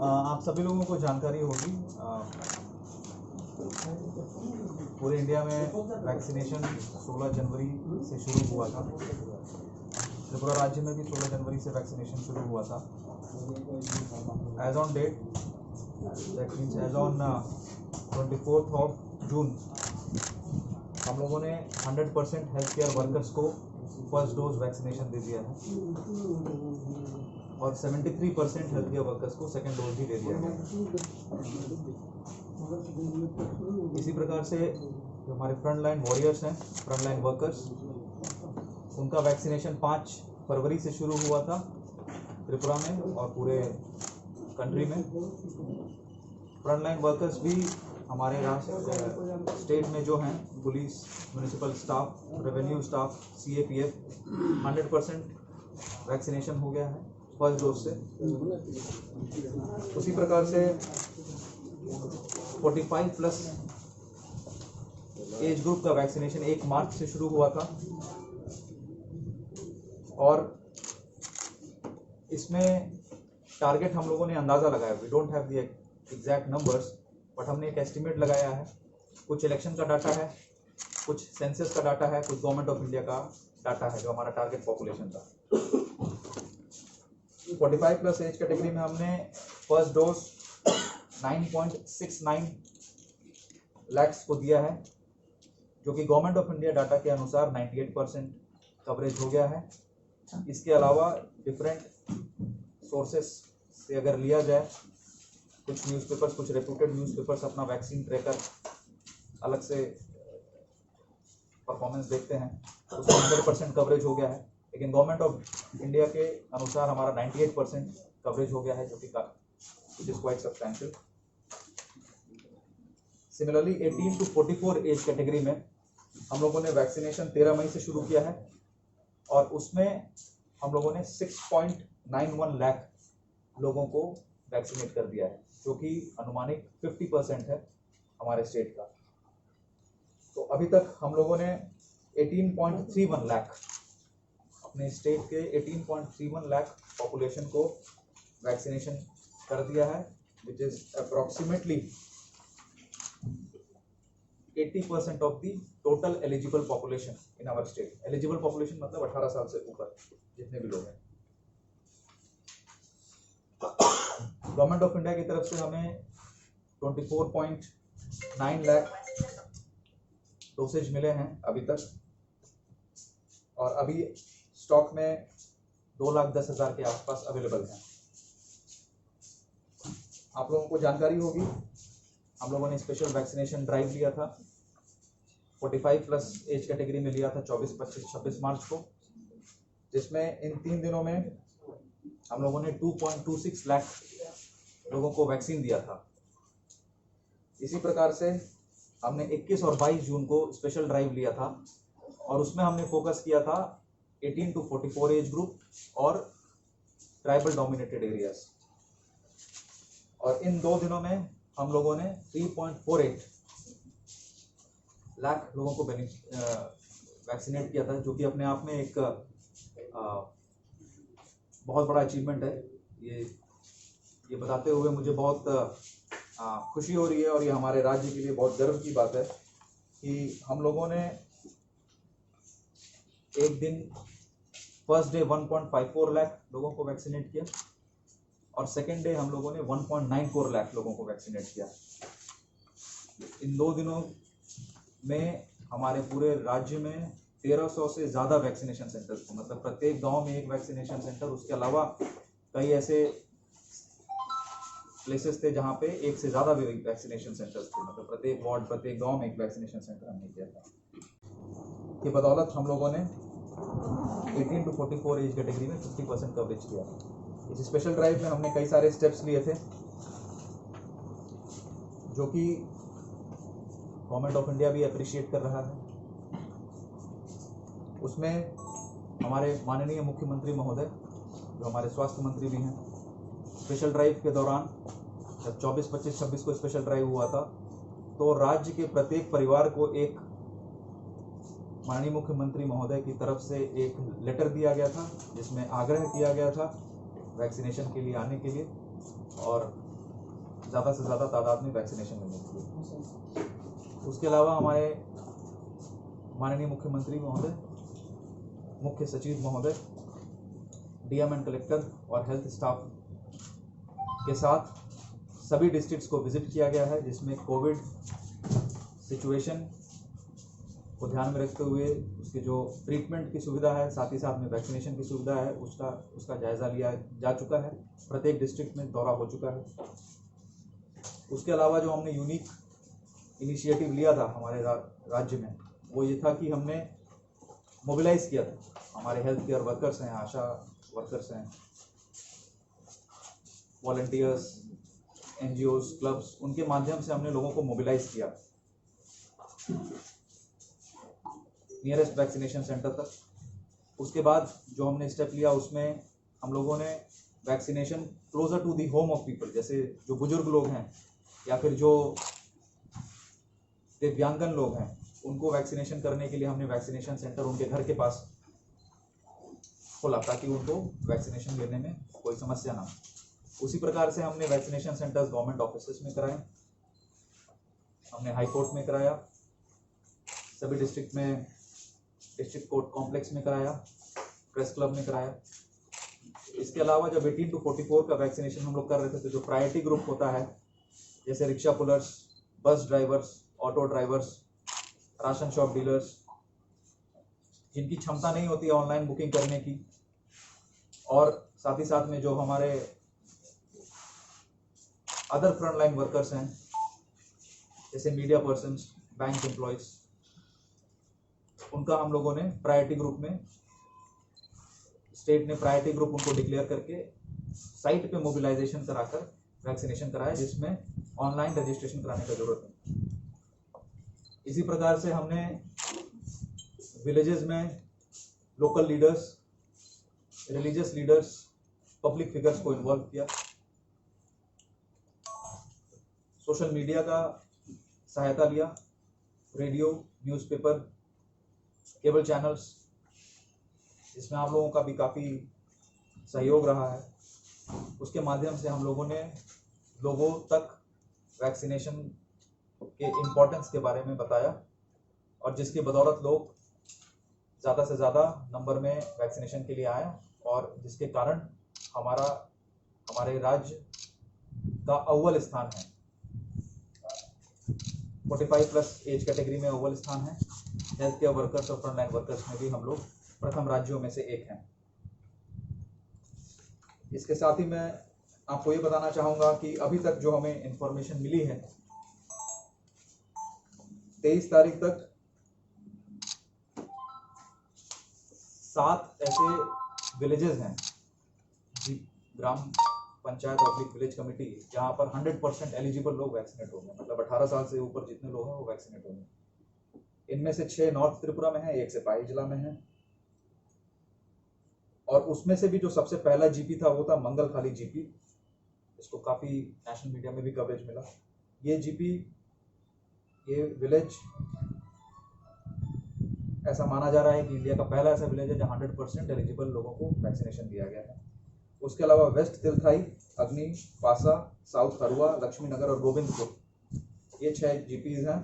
आप सभी लोगों को जानकारी होगी, पूरे इंडिया में वैक्सीनेशन 16 जनवरी से शुरू हुआ था। त्रिपुरा राज्य में भी 16 जनवरी से वैक्सीनेशन शुरू हुआ था। As on date, that means as on 24 of June, हम लोगों ने 100% हेल्थ केयर वर्कर्स को फर्स्ट डोज वैक्सीनेशन दे दिया है और 73% हेल्थ केयर वर्कर्स को सेकेंड डोज भी दे दिया गया। इसी प्रकार से जो हमारे फ्रंट लाइन वॉरियर्स हैं, फ्रंट लाइन वर्कर्स, उनका वैक्सीनेशन 5 फरवरी से शुरू हुआ था त्रिपुरा में और पूरे कंट्री में। फ्रंट लाइन वर्कर्स भी हमारे स्टेट में जो हैं, police, municipal staff, revenue staff, CAPF, 100% vaccination हो गया है फर्स्ट डोज से। उसी प्रकार से 45+ एज ग्रुप का वैक्सीनेशन 1 मार्च से शुरू हुआ था और इसमें टारगेट हम लोगों ने अंदाज़ा लगाया, we don't have the exact numbers, but हमने एक एस्टिमेट लगाया है। कुछ इलेक्शन का डाटा है, कुछ सेंसस का डाटा है, कुछ गवर्नमेंट ऑफ इंडिया का डाटा है जो हमारा टारगेट पॉपुलेशन था। 45+ एज कैटेगरी में हमने फर्स्ट डोज 9.69 लाख को दिया है, जो कि गवर्नमेंट ऑफ इंडिया डाटा के अनुसार 98% कवरेज हो गया है। इसके अलावा डिफरेंट सोर्सेस से अगर लिया जाए, कुछ न्यूज़पेपर्स, कुछ रेप्यूटेड न्यूज़पेपर्स अपना वैक्सीन ट्रैकर अलग से परफॉर्मेंस देखते हैं, उसमें 100% कवरेज हो गया है, लेकिन गवर्नमेंट ऑफ इंडिया के अनुसार हमारा 98% कवरेज हो गया है, जो कि it is quite substantial. Similarly 18 to 44 age category में हम लोगों ने वैक्सीनेशन 13 मई से शुरू किया है और उसमें हम लोगों ने 6.91 लाख लोगों को वैक्सीनेट कर दिया है, जो कि अनुमानिक 50% है हमारे स्टेट का। तो अभी तक हम लोगों ने 18.31 लाख, अपने स्टेट के 18.31 लाख पॉपुलेशन को वैक्सीनेशन कर दिया है, which is approximately 80% of the total eligible population in our state. Eligible population मतलब 18 साल से ऊपर जितने भी लोग हैं। गवर्नमेंट ऑफ इंडिया की तरफ से हमें 24.9 लाख डोसेज मिले हैं अभी तक, और अभी स्टॉक में 2,10,000 के आसपास अवेलेबल हैं। आप लोगों को जानकारी होगी, हम लोगों ने स्पेशल वैक्सीनेशन ड्राइव लिया था, 45+ एज कैटेगरी में लिया था 24, 25, 26 मार्च को, जिसमें इन 3 दिनों में हम लोगों ने 2.26 लाख लोगों को वैक्सीन दिया था। इसी प्रकार से हमने 21 और 22 जून को स्पेशल ड्राइव लिया था और उसमें हमने फोकस किया था 18 to 44 एज ग्रुप और ट्राइबल डोमिनेटेड एरियाज। और इन 2 दिनों में हम लोगों ने 3.48 लाख लोगों को वैक्सीनेट किया था, जो कि अपने आप में एक बहुत बड़ा अचीवमेंट है। ये बताते हुए मुझे बहुत खुशी हो रही है और ये हमारे राज्य के लिए बहुत गर्व की बात है कि हम लोगों ने एक दिन फर्स्ट डे 1.54 लाख लोगों को वैक्सीनेट किया और सेकेंड डे हम लोगों ने 1.94 लाख लोगों को वैक्सीनेट किया। इन 2 दिनों में हमारे पूरे राज्य में 1300 से ज़्यादा वैक्सीनेशन सेंटर्स थे, मतलब प्रत्येक गांव में एक वैक्सीनेशन सेंटर। उसके अलावा कई ऐसे प्लेसेस थे जहां पे एक से ज़्यादा वैक्सीनेशन सेंटर्स थे, मतलब प्रत्येक वार्ड, प्रत्येक गांव में एक वैक्सीनेशन सेंटर हमने किया था। की बदौलत हम लोगों ने 18 to 44 एज कैटेगरी में 50% कवरेज किया। इस स्पेशल ड्राइव में हमने कई सारे स्टेप्स लिए थे, जो कि गवर्नमेंट ऑफ इंडिया भी अप्रिशिएट कर रहा है। उसमें हमारे माननीय मुख्यमंत्री महोदय, जो हमारे स्वास्थ्य मंत्री भी हैं, स्पेशल ड्राइव के दौरान जब 24, 25, 26 को स्पेशल ड्राइव हुआ था, तो राज्य के प्रत्येक परिवार को एक माननीय मुख्यमंत्री महोदय की तरफ से एक लेटर दिया गया था, जिसमें आग्रह किया गया था वैक्सीनेशन के लिए आने के लिए। और ज़्यादा से ज़्यादा तादाद में वैक्सीनेशन लेने के लिए। उसके अलावा हमारे माननीय मुख्यमंत्री महोदय, मुख्य सचिव महोदय, डीएम एंड कलेक्टर और हेल्थ स्टाफ के साथ सभी डिस्ट्रिक्ट्स को विजिट किया गया है, जिसमें कोविड सिचुएशन को ध्यान में रखते हुए उसके जो ट्रीटमेंट की सुविधा है, साथ ही साथ में वैक्सीनेशन की सुविधा है, उसका जायज़ा लिया जा चुका है। प्रत्येक डिस्ट्रिक्ट में दौरा हो चुका है। उसके अलावा जो हमने यूनिक इनिशिएटिव लिया था हमारे राज्य में, वो ये था कि हमने मोबिलाइज़ किया था हमारे हेल्थ केयर वर्कर्स हैं, आशा वर्कर्स हैं, वॉलंटियर्स, एनजीओज, क्लब्स, उनके माध्यम से हमने लोगों को मोबिलाइज किया नियरेस्ट वैक्सीनेशन सेंटर तक। उसके बाद जो हमने स्टेप लिया उसमें हम लोगों ने vaccination closer to the home of people, जैसे जो बुजुर्ग लोग हैं या फिर जो दिव्यांगन लोग हैं, उनको वैक्सीनेशन करने के लिए हमने वैक्सीनेशन सेंटर उनके घर के पास खोला ताकि उनको वैक्सीनेशन लेने में कोई समस्या ना हो। उसी प्रकार से हमने वैक्सीनेशन सेंटर्स गवर्नमेंट ऑफिसेस में कराए, हमने हाई कोर्ट में कराया, सभी डिस्ट्रिक्ट में डिस्ट्रिक्ट कोर्ट कॉम्प्लेक्स में कराया, प्रेस क्लब में कराया। इसके अलावा जब 18 to 44 का वैक्सीनेशन हम लोग कर रहे थे तो जो प्रायोरिटी ग्रुप होता है, जैसे rickshaw pullers, bus drivers, auto drivers, ration shop dealers, जिनकी क्षमता नहीं होती है ऑनलाइन बुकिंग करने की, और साथ ही साथ में जो हमारे अदर फ्रंट लाइन वर्कर्स हैं, जैसे मीडिया पर्सन्स, बैंक एम्प्लॉयज, उनका हम लोगों ने प्रायोरिटी ग्रुप में, स्टेट ने प्रायोरिटी ग्रुप उनको डिक्लेयर करके साइट पे मोबिलाइजेशन कराकर वैक्सीनेशन कराया, जिसमें ऑनलाइन रजिस्ट्रेशन कराने की जरूरत है। इसी प्रकार से हमने विलेजेस में local leaders, religious leaders, public figures को इन्वॉल्व किया, सोशल मीडिया का सहायता लिया, रेडियो, न्यूज़पेपर, केबल चैनल्स, इसमें आप लोगों का भी काफ़ी सहयोग रहा है। उसके माध्यम से हम लोगों ने लोगों तक वैक्सीनेशन के इम्पोर्टेंस के बारे में बताया, और जिसकी बदौलत लोग ज़्यादा से ज़्यादा नंबर में वैक्सीनेशन के लिए आए, और जिसके कारण हमारे राज्य का अव्वल स्थान है, 45+ एज कैटेगरी में अव्वल स्थान है। हेल्थ केयर वर्कर्स और फ्रंट लाइन वर्कर्स में भी हम लोग प्रथम राज्यों में से एक हैं। इसके साथ ही मैं आपको ये बताना चाहूँगा कि अभी तक जो हमें इंफॉर्मेशन मिली है, 23 तारीख तक 7 ऐसे विलेजेस हैं, ग्राम पंचायत और विलेज कमेटी, जहाँ पर 100% एलिजिबल लोग वैक्सीनेट हो गए, मतलब 18 साल से ऊपर जितने लोग हैं वो वैक्सीनेट हो गए। इनमें से 6 नॉर्थ त्रिपुरा में है, 1 सिपाही जिला में है, और उसमें से भी जो सबसे पहला जीपी था वो था मंगलखाली जीपी। इसको काफ़ी नेशनल मीडिया में भी कवरेज मिला। ये जीपी, ये विलेज ऐसा माना जा रहा है कि इंडिया का पहला ऐसा विलेज है जहाँ 100% एलिजिबल लोगों को वैक्सीनेशन दिया गया है। उसके अलावा वेस्ट तिलथाई, अग्नि, पासा, साउथ हरुआ, लक्ष्मी नगर और गोविंदपुर, ये 6 जीपीज हैं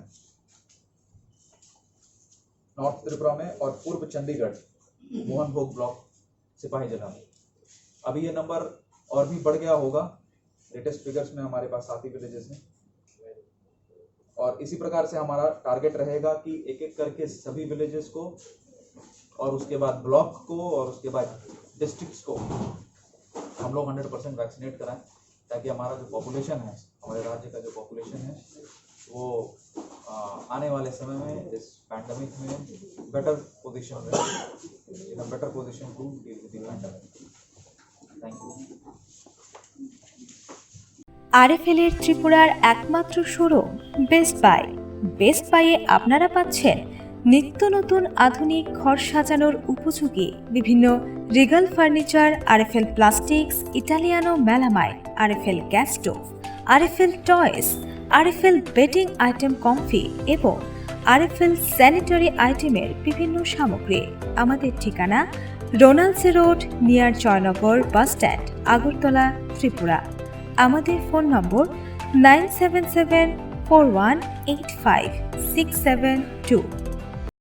नॉर्थ त्रिपुरा में, और पूर्व चंडीगढ़, मोहन भोग ब्लॉक, सिपाही जिला में। अभी ये नंबर और भी बढ़ गया होगा, लेटेस्ट फिगर्स में हमारे पास 7 ही विलेजेस हैं, और इसी प्रकार से हमारा टारगेट रहेगा कि एक एक करके सभी विलेजेस को, और उसके बाद ब्लॉक को, और उसके बाद डिस्ट्रिक्ट्स को हम लोग 100% वैक्सीनेट कराएं, ताकि हमारा जो पॉपुलेशन है, हमारे राज्य का जो पॉपुलेशन है, वो आने वाले समय में इस पैंडेमिक में बेटर पोजीशन में, in a better position to deal with the pandemic. Thank you. RFL এর ত্রিপুরার একমাত্র শোরুম বেস্ট বাই। বেস্ট বাইয়ে আপনারা পাচ্ছেন নিত্য নতুন আধুনিক ঘর সাজানোর উপযোগী বিভিন্ন Regal furniture, RFL plastics, Italiano melamine, RFL gas stove, RFL toys, RFL bedding item comfy এবং আরএফএল স্যানিটারি আইটেমের বিভিন্ন সামগ্রী। আমাদের ঠিকানা Ronaldshay road, near Joynagar bus stand, Agartala, Tripura. আমাদের ফোন নম্বর 9774185672।